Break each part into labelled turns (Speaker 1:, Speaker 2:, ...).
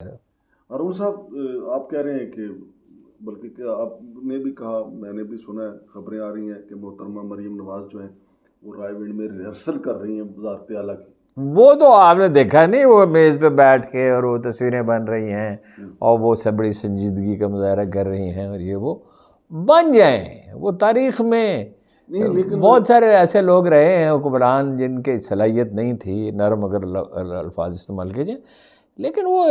Speaker 1: ارون صاحب، آپ کہہ رہے ہیں کہ بلکہ کہ آپ نے بھی کہا، میں نے بھی سنا ہے، خبریں آ رہی ہیں کہ محترمہ مریم نواز جو ہیں وہ رائے ونڈ میں ریہرسل کر رہی ہیں وزارت اعلیٰ کی.
Speaker 2: وہ تو آپ نے دیکھا نہیں، وہ میز پہ بیٹھ کے اور وہ تصویریں بن رہی ہیں اور وہ سب بڑی سنجیدگی کا مظاہرہ کر رہی ہیں، اور یہ وہ بن جائیں. وہ تاریخ میں
Speaker 1: نہیں، لیکن
Speaker 2: بہت سارے ایسے لوگ رہے ہیں حکمران جن کی صلاحیت نہیں تھی، نرم اگر الفاظ استعمال کیجئے، لیکن وہ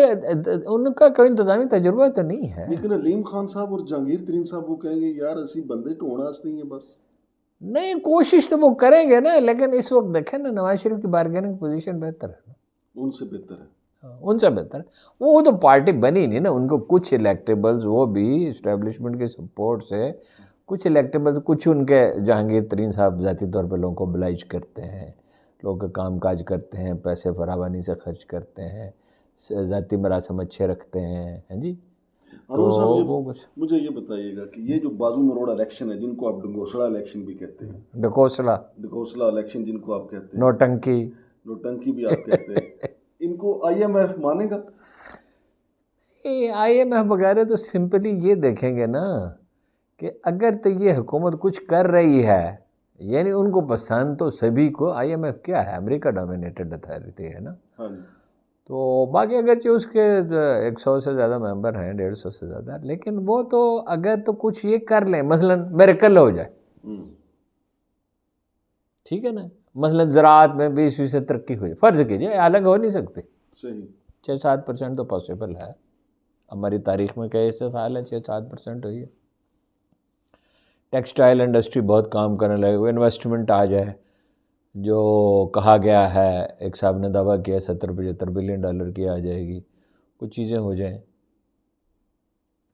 Speaker 2: ان کا کوئی انتظامی تجربہ تو نہیں ہے.
Speaker 1: لیکن علیم خان صاحب اور جہانگیر ترین صاحب وہ کہیں گے یار اسی بندے ٹھونا واسطے ہی ہیں بس.
Speaker 2: نہیں، کوشش تو وہ کریں گے نا، لیکن اس وقت دیکھیں نا نواز شریف کی بارگیننگ پوزیشن بہتر ہے.
Speaker 1: ان سے بہتر ہے.
Speaker 2: ان سے بہتر ہے. وہ تو پارٹی بنی نہیں نا، ان کو کچھ الیکٹیبلز وہ بھی اسٹیبلشمنٹ کی سپورٹ سے کچھ الیکٹیبلز، کچھ ان کے جہانگیر ترین صاحب ذاتی طور پہ لوگوں کو بلائج کرتے ہیں، لوگوں کا کام کاج کرتے ہیں، پیسے فراوانی سے خرچ کرتے ہیں، ذاتی مراسم اچھے رکھتے ہیں. ہاں جی.
Speaker 1: ارون صاحب مجھے یہ بتائیے گا کہ یہ جو بازو مروڑا الیکشن ہے، جن کو آپ ڈنگوسڑا الیکشن بھی کہتے ہیں، ڈکوسلا الیکشن جن کو آپ کہتے ہیں، نوٹنکی بھی آپ کہتے ہیں، ان کو آئی ایم ایف مانے گا؟
Speaker 2: آئی ایم ایف وغیرہ تو سمپلی یہ دیکھیں گے نا کہ اگر تو یہ حکومت کچھ کر رہی ہے، یعنی ان کو پسند تو سبھی کو. آئی ایم ایف کیا ہے؟ امریکہ ڈومینیٹڈ اتھارٹی ہے نا. تو باقی اگرچہ اس کے 100 سے زیادہ ممبر ہیں، 150 سے زیادہ، لیکن وہ تو اگر تو کچھ یہ کر لیں، مثلا میریکل ہو جائے، ٹھیک ہے نا، مثلا زراعت میں 20% ترقی ہو جائے، فرض کیجئے، الگ ہو نہیں سکتی، 6-7% تو پاسبل ہے. ہماری تاریخ میں کئی ایسے سال ہیں 6-7% ہوئی ہے. ٹیکسٹائل انڈسٹری بہت کام کرنے لگے، وہ انویسٹمنٹ آ جائے، جو کہا گیا ہے، ایک صاحب نے دعویٰ کیا 70-75 بلین ڈالر کی آ جائے گی، کچھ چیزیں ہو جائیں،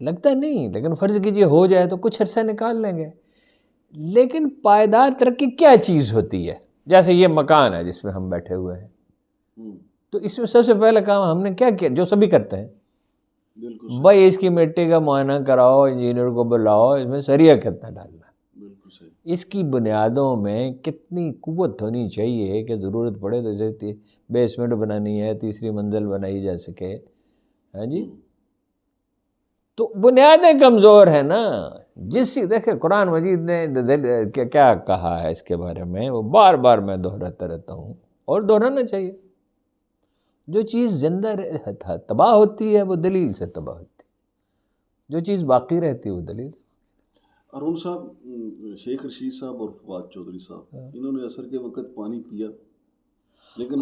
Speaker 2: لگتا نہیں، لیکن فرض کیجئے ہو جائے تو کچھ عرصہ نکال لیں گے. لیکن پائیدار ترقی کیا چیز ہوتی ہے؟ جیسے یہ مکان ہے جس میں ہم بیٹھے ہوئے ہیں، تو اس میں سب سے پہلا کام ہم نے کیا کیا، جو سبھی کرتے ہیں، بھائی اس کی مٹی کا معائنہ کراؤ، انجینئر کو بلاؤ، اس میں سریہ کتنا ڈالنا ہے، اس کی بنیادوں میں کتنی قوت ہونی چاہیے کہ ضرورت پڑے تو اسے بیسمنٹ بنانی ہے، تیسری منزل بنائی جا سکے. ہاں جی. تو بنیادیں کمزور ہیں نا. دیکھیں قرآن مجید نے کیا کہا ہے اس کے بارے میں، وہ بار بار میں دہراتا رہتا ہوں اور دہرانا چاہیے. جو چیز زندہ تباہ ہوتی ہے وہ دلیل سے تباہ ہوتی ہے، جو چیز باقی رہتی ہے وہ دلیل سے.
Speaker 1: ارون صاحب، شیخ رشید صاحب اور فواد چودھری صاحب، انہوں نے عصر کے وقت پانی پیا، لیکن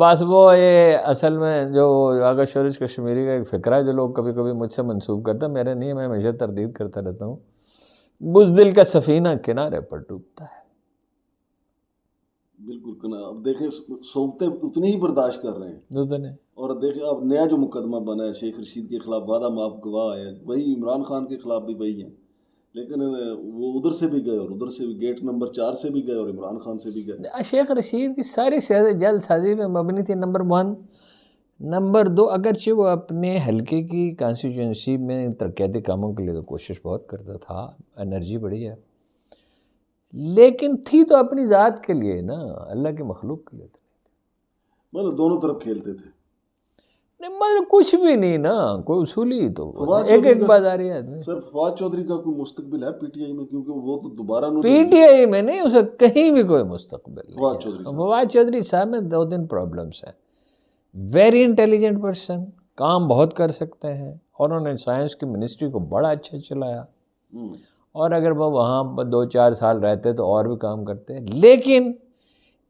Speaker 2: بس وہ یہ اصل میں جو آغا شورش کشمیری کا ایک فکرہ ہے جو لوگ کبھی کبھی مجھ سے منسوب کرتا ہے، میرے نہیں، میں ہمیشہ تردید کرتا رہتا ہوں. بزدل کا سفینہ کنارے پر ڈوبتا ہے.
Speaker 1: بالکل. اب دیکھیں صوبتیں اتنی ہی برداشت کر رہے ہیں، اور دیکھیں اب نیا جو مقدمہ بنا ہے شیخ رشید کے خلاف، وعدہ معاف گواہ ہے، وہی عمران خان کے خلاف بھی وہی ہیں، لیکن وہ ادھر سے بھی گئے اور ادھر سے بھی، گیٹ نمبر 4 سے بھی گئے اور عمران خان سے بھی گئے.
Speaker 2: شیخ رشید کی ساری سیاست جلد سازی میں مبنی تھی، نمبر 1. نمبر 2، اگرچہ وہ اپنے حلقے کی کانسٹیچوئنسی میں ترقیاتی کاموں کے لیے تو کوشش بہت کرتا تھا، انرجی بڑی ہے، لیکن تھی تو اپنی ذات کے لیے نا، اللہ کی مخلوق کے لیے تھی.
Speaker 1: مطلب دونوں طرف کھیلتے تھے.
Speaker 2: مطلب کچھ بھی نہیں نا، کوئی اصولی تو ایک بازاری آدمی.
Speaker 1: سر فواد چودھری کا کوئی مستقبل ہے پی ٹی آئی میں؟ کیونکہ وہ تو دوبارہ
Speaker 2: پی ٹی آئی میں نہیں، اسے کہیں بھی کوئی مستقبل نہیں.
Speaker 1: فواد
Speaker 2: چودھری صاحب میں 2 پرابلمس ہیں. ویری انٹیلیجنٹ پرسن، کام بہت کر سکتے ہیں، اور انہوں نے سائنس کی منسٹری کو بڑا اچھا چلایا، اور اگر وہ وہاں 2-4 سال رہتے تو اور بھی کام کرتے. لیکن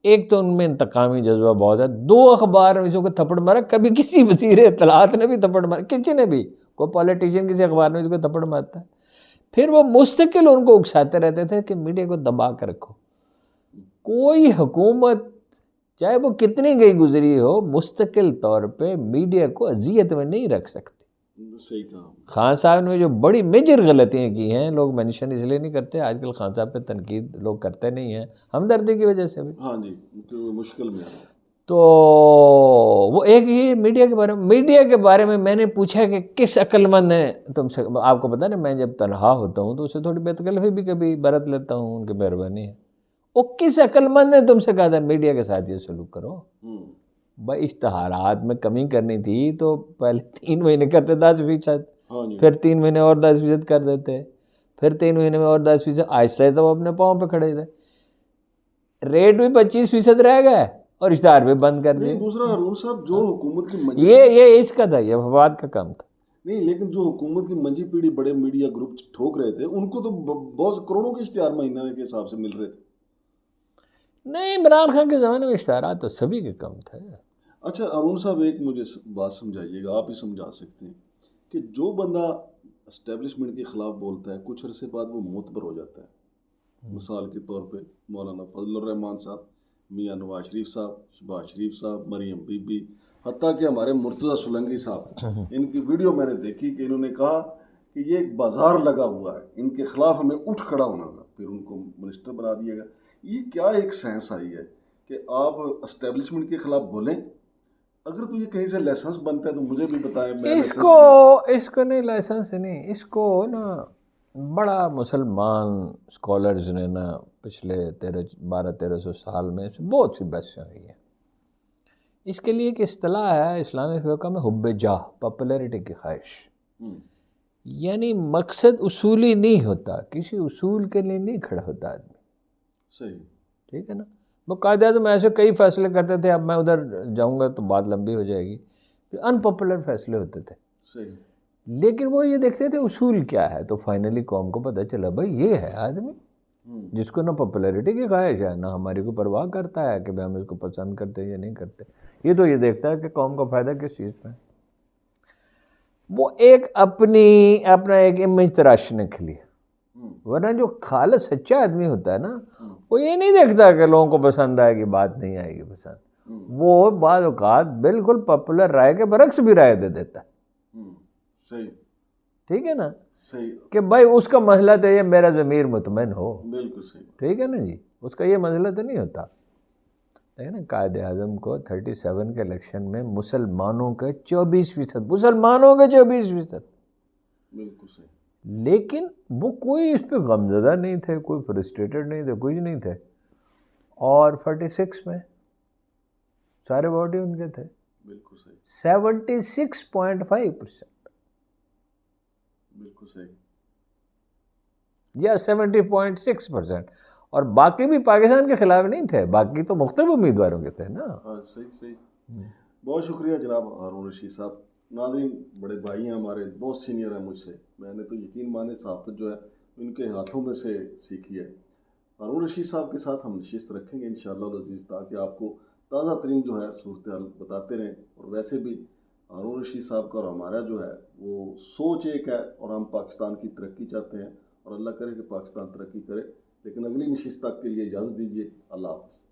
Speaker 2: ایک تو ان میں انتقامی جذبہ بہت ہے. 2 اخبار کو تھپڑ مارا، کبھی کسی وزیر اطلاعات نے بھی تھپڑ مارا، کسی نے بھی، کوئی پولیٹیشین کسی اخبار میں کو تھپڑ مارتا ہے. پھر وہ مستقل ان کو اکساتے رہتے تھے کہ میڈیا کو دبا کر رکھو. کوئی حکومت چاہے وہ کتنی گئی گزری ہو، مستقل طور پہ میڈیا کو اذیت میں نہیں رکھ سکتی.
Speaker 1: صحیح کہا.
Speaker 2: خان صاحب نے جو بڑی میجر غلطیاں کی ہیں، لوگ مینشن اس لیے نہیں کرتے، آج کل خان صاحب پہ تنقید لوگ کرتے نہیں ہیں، ہمدردی کی وجہ سے بھی.
Speaker 1: ہاں جی، مشکل میں.
Speaker 2: تو وہ ایک یہ میڈیا کے بارے میں نے پوچھا کہ کس عقل مند نے تم سے، آپ کو پتا نا میں جب تنہا ہوتا ہوں تو اسے تھوڑی بے تکلفی بھی کبھی برت لیتا ہوں، ان کی مہربانی ہے. وہ کس عقل مند نے تم سے کہا تھا میڈیا کے ساتھ یہ سلوک کرو؟ بھائی اشتہارات میں کمی کرنی تھی تو پہلے 3 مہینے کرتے 10%، پھر 3 مہینے اور 10% کر دیتے، پھر 3 مہینے میں اور 10%، آہستہ آہستہ وہ اپنے پاؤں پہ کھڑے تھے، ریٹ بھی 25% رہ گئے اور اشتہار بھی بند کر دیے۔
Speaker 1: دوسرا ہارون صاحب جو حکومت کی
Speaker 2: یہ اس کا تھا، یہ فواد کا کام تھا۔
Speaker 1: نہیں، لیکن جو حکومت کی منجی پیڑھی بڑے میڈیا گروپ ٹھوک رہے تھے، ان کو تو بہت کروڑوں کے اشتہار مہینے کے حساب سے مل رہے تھے۔
Speaker 2: نہیں، عمران خان کے زمانے میں اشتہارات تو سبھی کے کم تھے۔
Speaker 1: اچھا ہارون صاحب، ایک مجھے بات سمجھائیے گا، آپ ہی سمجھا سکتے ہیں کہ جو بندہ اسٹیبلشمنٹ کے خلاف بولتا ہے کچھ عرصے بعد وہ معتبر ہو جاتا ہے۔ مثال کے طور پہ مولانا فضل الرحمان صاحب، میاں نواز شریف صاحب، شہباز شریف صاحب، مریم بی بی، حتیٰ کہ ہمارے مرتضیٰ سولنگی صاحب، ان کی ویڈیو میں نے دیکھی کہ انہوں نے کہا کہ یہ ایک بازار لگا ہوا ہے، ان کے خلاف ہمیں اٹھ کھڑا ہونا گا، پھر ان کو منسٹر بنا دیا گیا۔ یہ کیا ایک سینس آئی ہے کہ آپ اسٹیبلشمنٹ کے خلاف بولیں؟ اگر تو یہ کہیں سے لائسنس بنتا ہے تو مجھے بھی بتائیں۔
Speaker 2: اس کو نہیں، لائسنس نہیں، اس کو نا بڑا مسلمان اسکالرز نے نا پچھلے 1200-1300 سال میں بہت سی بحثیں ہوئی ہیں۔ اس کے لیے ایک اصطلاح ہے اسلامی فقہ میں، حب جاہ، پاپولیرٹی کی خواہش۔ یعنی مقصد اصولی نہیں ہوتا، کسی اصول کے لیے نہیں کھڑا ہوتا آدمی۔
Speaker 1: صحیح،
Speaker 2: ٹھیک ہے نا۔ وہ قائد اعظم ایسے کئی فیصلے کرتے تھے، اب میں ادھر جاؤں گا تو بات لمبی ہو جائے گی، ان پاپولر فیصلے ہوتے تھے،
Speaker 1: صحیح،
Speaker 2: لیکن وہ یہ دیکھتے تھے اصول کیا ہے، تو فائنلی قوم کو پتہ چلا بھائی یہ ہے آدمی جس کو نہ پاپولیرٹی کی خواہش ہے، نہ ہماری کو پرواہ کرتا ہے کہ ہم اس کو پسند کرتے یا نہیں کرتے، یہ تو یہ دیکھتا ہے کہ قوم کا فائدہ کس چیز میں۔ وہ ایک اپنا ایک امیج تراشنے کے لیے، ورنہ جو خالص سچا آدمی ہوتا ہے نا، وہ یہ نہیں دیکھتا کہ لوگوں کو پسند آئے گی بات نہیں آئے گی پسند، وہ بعض اوقات بالکل پاپولر رائے کے برعکس بھی رائے دے دیتا ہے۔
Speaker 1: صحیح،
Speaker 2: ٹھیک ہے نا،
Speaker 1: صحیح،
Speaker 2: کہ بھائی اس کا مسئلہ تو یہ میرا ضمیر مطمئن ہو،
Speaker 1: بالکل صحیح،
Speaker 2: ٹھیک ہے نا جی، اس کا یہ مسئلہ تو نہیں ہوتا۔ ہے نا، قائد اعظم کو 37 کے الیکشن میں مسلمانوں کے 24%، مسلمانوں کے 24%،
Speaker 1: بالکل صحیح،
Speaker 2: لیکن وہ کوئی اس پہ غمزدہ نہیں تھے، کوئی فرسٹریٹڈ نہیں تھے، کچھ نہیں تھے، اور 46 میں سارے ووٹ ہی ان کے تھے،
Speaker 1: بالکل صحیح،
Speaker 2: 76.5%،
Speaker 1: بالکل صحیح،
Speaker 2: یا 70.6%، اور باقی بھی پاکستان کے خلاف نہیں تھے، باقی تو مختلف امیدواروں کے تھے نا۔
Speaker 1: ہاں، صحیح، صحیح۔ بہت شکریہ جناب ہارون رشید صاحب۔ ناظرین، بڑے بھائی ہیں ہمارے، بہت سینئر ہیں مجھ سے، میں نے تو یقین مانے صحافت جو ہے ان کے ہاتھوں میں سے سیکھی ہے۔ ہارون رشید صاحب کے ساتھ ہم نشست رکھیں گے انشاءاللہ العزیز، تاکہ آپ کو تازہ ترین جو ہے صورتحال بتاتے رہیں، اور ویسے بھی ہارون رشید صاحب کا اور ہمارا جو ہے وہ سوچ ایک ہے، اور ہم پاکستان کی ترقی چاہتے ہیں، اور اللہ کرے کہ پاکستان ترقی کرے۔ لیکن اگلی نشست تک کے لیے اجازت دیجیے، اللہ حافظ۔